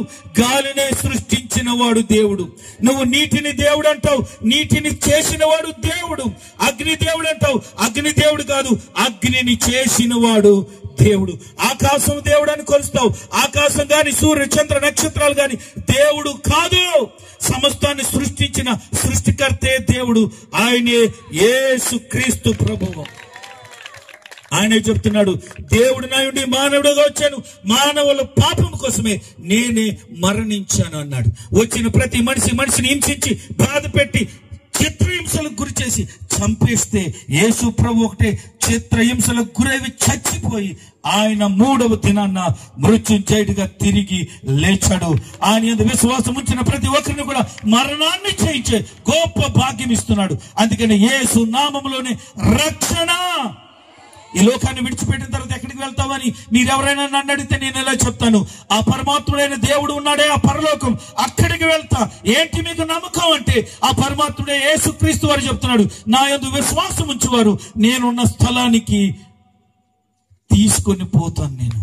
గాలినే సృష్టించిన వాడు దేవుడు. నువ్వు నీటిని దేవుడు అంటావు, నీటిని చేసిన వాడు దేవుడు. అగ్ని దేవుడు అంటావు, అగ్ని దేవుడు కాదు, అగ్నిని చేసిన వాడు దేవుడు. ఆకాశం దేవుడు అని కొలుస్తావు, ఆకాశం గాని సూర్య చంద్ర నక్షత్రాలు గాని దేవుడు కాదు. సమస్తాన్ని సృష్టించిన సృష్టికర్తే దేవుడు. ఆయనే యేసు క్రీస్తు ప్రభువు. ఆయనే చెప్తున్నాడు, దేవుడు నా నుండి మానవుడుగా వచ్చాను, మానవుల పాపం కోసమే నేనే మరణించాను అన్నాడు. వచ్చిన ప్రతి మనిషిని హింసించి బాధ పెట్టి చిత్రహింసలకు గురి చేసి చంపేస్తే యేసు ప్రభు ఒకటే చిత్రహింసలకు గురైవి చచ్చిపోయి ఆయన 3వ దినాన్న మృత్యుంజయుడిగా తిరిగి లేచాడు. ఆయన యందు విశ్వాసం ఉంచిన ప్రతి ఒక్కరిని కూడా మరణాన్ని చేయించే గొప్ప భాగ్యం ఇస్తున్నాడు. అందుకని యేసు నామములోనే రక్షణ. ఈ లోకాన్ని విడిచిపెట్టిన తర్వాత ఎక్కడికి వెళ్తామని మీరెవరైనా నన్ను అడిగితే నేను ఎలా చెప్తాను? ఆ పరమాత్ముడైన దేవుడు ఉన్నాడే ఆ పరలోకం, అక్కడికి వెళ్తా. ఏంటి మీకు నమ్మకం అంటే ఆ పరమాత్ముడే యేసుక్రీస్తు వారు చెప్తున్నాడు, నా యందు విశ్వాసం ఉంచేవారు నేనున్న స్థలానికి తీసుకొని పోతాను. నేను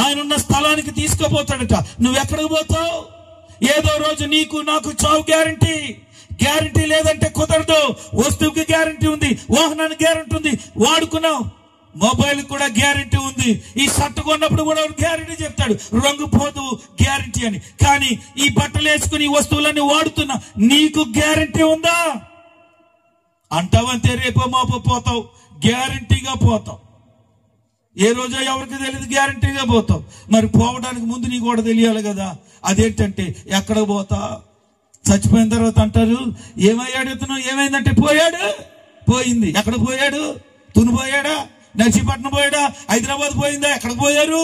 ఆయనున్న స్థలానికి తీసుకుపోతాడట. నువ్వెక్కడికి పోతావు? ఏదో రోజు నీకు నాకు చావు గ్యారంటీ. గ్యారంటీ లేదంటే కుదరదు. వస్తువుకి గ్యారంటీ ఉంది, వాహనానికి గ్యారంటీ ఉంది, వాడుకున్నావు. మొబైల్ కూడా గ్యారంటీ ఉంది. ఈ షర్ట్ కొన్నప్పుడు కూడా గ్యారంటీ చెప్తాడు, రంగు పోదు గ్యారంటీ అని. కానీ ఈ బట్టలు వేసుకుని ఈ వస్తువులన్నీ వాడుతున్నా, నీకు గ్యారంటీ ఉందా? అంటావంతే, రేపో మాపో పోతావు, గ్యారంటీగా పోతావు. ఏ రోజో ఎవరికి తెలియదు, గ్యారంటీగా పోతావు. మరి పోవడానికి ముందు నీకు కూడా తెలియాలి కదా. అదేంటంటే ఎక్కడికి పోతా? చచ్చిపోయిన తర్వాత అంటారు, ఏమయ్యాడు ఇతను? ఏమైందంటే పోయాడు, పోయింది. ఎక్కడ పోయాడు? తుని పోయాడా? నర్సీపట్నం పోయాడా? హైదరాబాద్ పోయిందా? ఎక్కడికి పోయారు?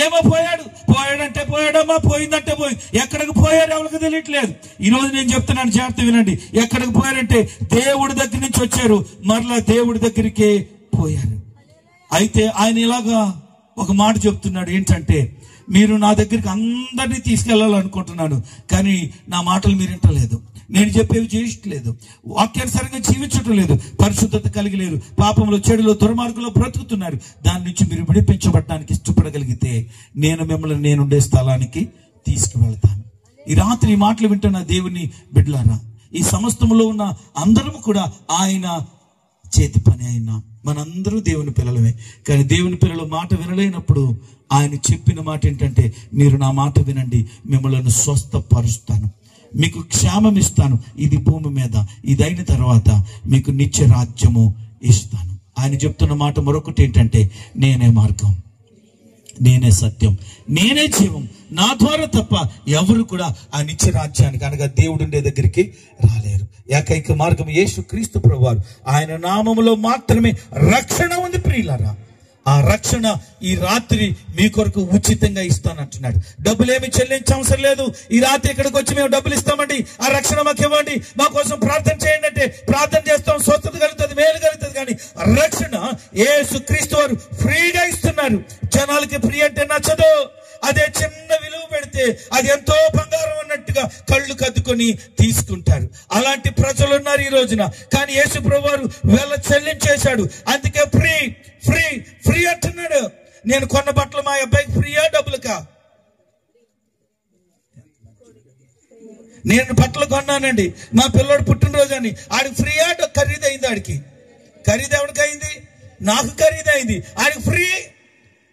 ఏమో పోయాడు. పోయాడంటే పోయాడమ్మా, పోయిందంటే పోయింది. ఎక్కడికి పోయారు ఎవరికి తెలియట్లేదు. ఈ రోజు నేను చెప్తున్నాను, జాగ్రత్త వినండి. ఎక్కడికి పోయారంటే దేవుడి దగ్గర నుంచి వచ్చారు, మరలా దేవుడి దగ్గరికే పోయారు. అయితే ఆయన ఇలాగా ఒక మాట చెప్తున్నాడు, ఏంటంటే మీరు నా దగ్గరికి అందరినీ తీసుకెళ్లాలనుకుంటున్నాను, కానీ నా మాటలు మీరు వింటలేదు, నేను చెప్పేవి చేయట్లేదు, వాక్యానుసారంగా జీవించటం లేదు, పరిశుద్ధత కలిగి లేరు, పాపంలో చెడులో దుర్మార్గంలో బ్రతుకుతున్నారు. దాని నుంచి మీరు విడిపించబడటానికి ఇష్టపడగలిగితే నేను మిమ్మల్ని నేనుండే స్థలానికి తీసుకువెళ్తాను. ఈ రాత్రి ఈ మాటలు వింటున్న దేవుని బిడ్డలారా, ఈ సమస్తములో ఉన్న అందరము కూడా ఆయన చేతి పని. అయినా మనందరూ దేవుని పిల్లలమే. కానీ దేవుని పిల్లల మాట వినలేనప్పుడు ఆయన చెప్పిన మాట ఏంటంటే, మీరు నా మాట వినండి, మిమ్మల్ని స్వస్థపరుస్తాను, మీకు క్షేమం ఇస్తాను, ఇది భూమి మీద, ఇదైన తర్వాత మీకు నిత్య రాజ్యము ఇస్తాను. ఆయన చెప్తున్న మాట మరొకటి ఏంటంటే, నేనే మార్గం, నేనే సత్యం, నేనే జీవం, నా ద్వారా తప్ప ఎవరు కూడా ఆ నిత్య రాజ్యానికి అనగా దేవుడుండే దగ్గరికి రాలేరు. ఏకైక మార్గం యేసు క్రీస్తు ప్రభువారు. ఆయన నామములో మాత్రమే రక్షణ ఉంది ప్రియులారా. ఆ రక్షణ ఈ రాత్రి మీ కొరకు ఉచితంగా ఇస్తానంటున్నాడు. డబ్బులేమి చెల్లించవసరం లేదు. ఈ రాత్రి ఇక్కడికి వచ్చి మేము డబ్బులు ఇస్తామండి, ఆ రక్షణ మాకు ఇవ్వండి, మా కోసం ప్రార్థన చేయండి అంటే ప్రార్థన చేస్తాం, స్వస్థత కలుగుతుంది, మేలు కలుగుతుంది. కానీ రక్షణ యేసు క్రీస్తు వారు ఫ్రీగా ఇస్తున్నారు. జనాలకి ఫ్రీ అంటే నచ్చదు. అదే చిన్న విలువ పెడితే అది ఎంతో బంగారం అన్నట్టుగా కళ్ళు కద్దుకొని తీసుకుంటారు. అలాంటి ప్రజలు ఉన్నారు ఈ రోజున. కానీ యేసు ప్రభువారు వెళ్ళ చెల్లించేశాడు. అందుకే ఫ్రీ ఫ్రీ ఫ్రీ అంటున్నాడు. నేను కొన్న బట్టలు మా అబ్బాయికి ఫ్రీయా డబ్బులుకా? నేను బట్టలు కొన్నానండి, మా పిల్లోడు పుట్టినరోజు అని, ఆడికి ఫ్రీయా ఖరీదైంది? ఆడికి ఖరీదు ఎవరికి అయింది? నాకు ఖరీదైంది. ఆయనకు ఫ్రీ.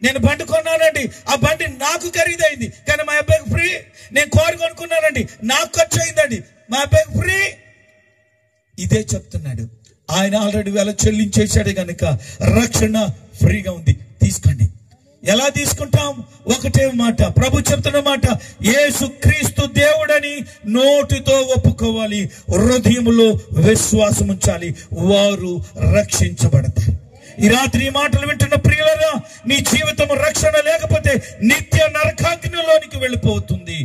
నేను బండి కొన్నానండి, ఆ బండి నాకు ఖరీదైంది, కానీ మా అబ్బాయికి ఫ్రీ. నేను కారు కొనుక్కున్నానండి, నాకు ఖర్చు అయిందండి, మా అబ్బాయికి ఫ్రీ. ఇదే చెప్తున్నాడు. ఆయన ఆల్రెడీ వేళ చెల్లించేశాడు కనుక రక్షణ ఫ్రీగా ఉంది. తీసుకోండి. ఎలా తీసుకుంటాం? ఒకటే మాట, ప్రభు చెప్తున్న మాట, యేసు క్రీస్తు దేవుడని నోటితో ఒప్పుకోవాలి, హృదయములో విశ్వాసం ఉంచాలి, వారు రక్షించబడతారు. ఈ రాత్రి ఈ మాటలు వింటున్న ప్రియులరా, నీ జీవితం రక్షణ లేకపోతే నిత్య నరకాగ్నిలోనికి వెళ్ళిపోతుంది.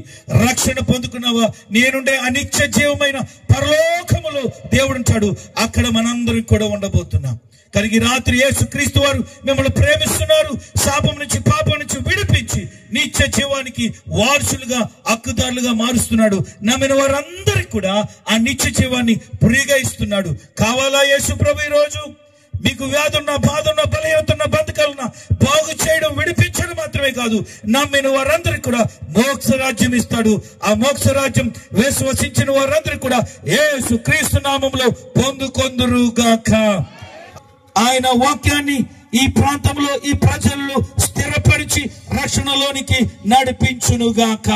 రక్షణ పొందుకున్నావా? నేనుండే అనిత్య జీవమైన పరలోకములో దేవుడు ఉంటాడు, అక్కడ మనందరం కూడా ఉండబోతున్నాం. కనుక ఈ రాత్రి యేసుక్రీస్తు వారు మిమ్మల్ని ప్రేమిస్తున్నారు. శాపం నుంచి, పాపం నుంచి విడిపించి నిత్య జీవానికి వారసులుగా, హక్కుదారులుగా మారుస్తున్నాడు. నమ్మిన వారందరికీ కూడా ఆ నిత్య జీవాన్ని ఫ్రీగా ఇస్తున్నాడు. కావాలా యేసు ప్రభు? ఈ రోజు మీకు వ్యాధి ఉన్న, బాధ ఉన్న, బలహీనత ఉన్న, బంధకాలున్న బాగు చేయడం, విడిపించడం మాత్రమే కాదు, నమ్మిన వారందరికీ కూడా మోక్ష రాజ్యం ఇస్తాడు. ఆ మోక్ష రాజ్యం విశ్వసించిన వారందరికీ కూడా యేసు క్రీస్తు నామములో పొందుకొందురుగాక. ఆయన వాక్యాన్ని ఈ ప్రాంతంలో, ఈ ప్రజల్లో స్థిరపరిచి రక్షణలోనికి నడిపించునుగాక.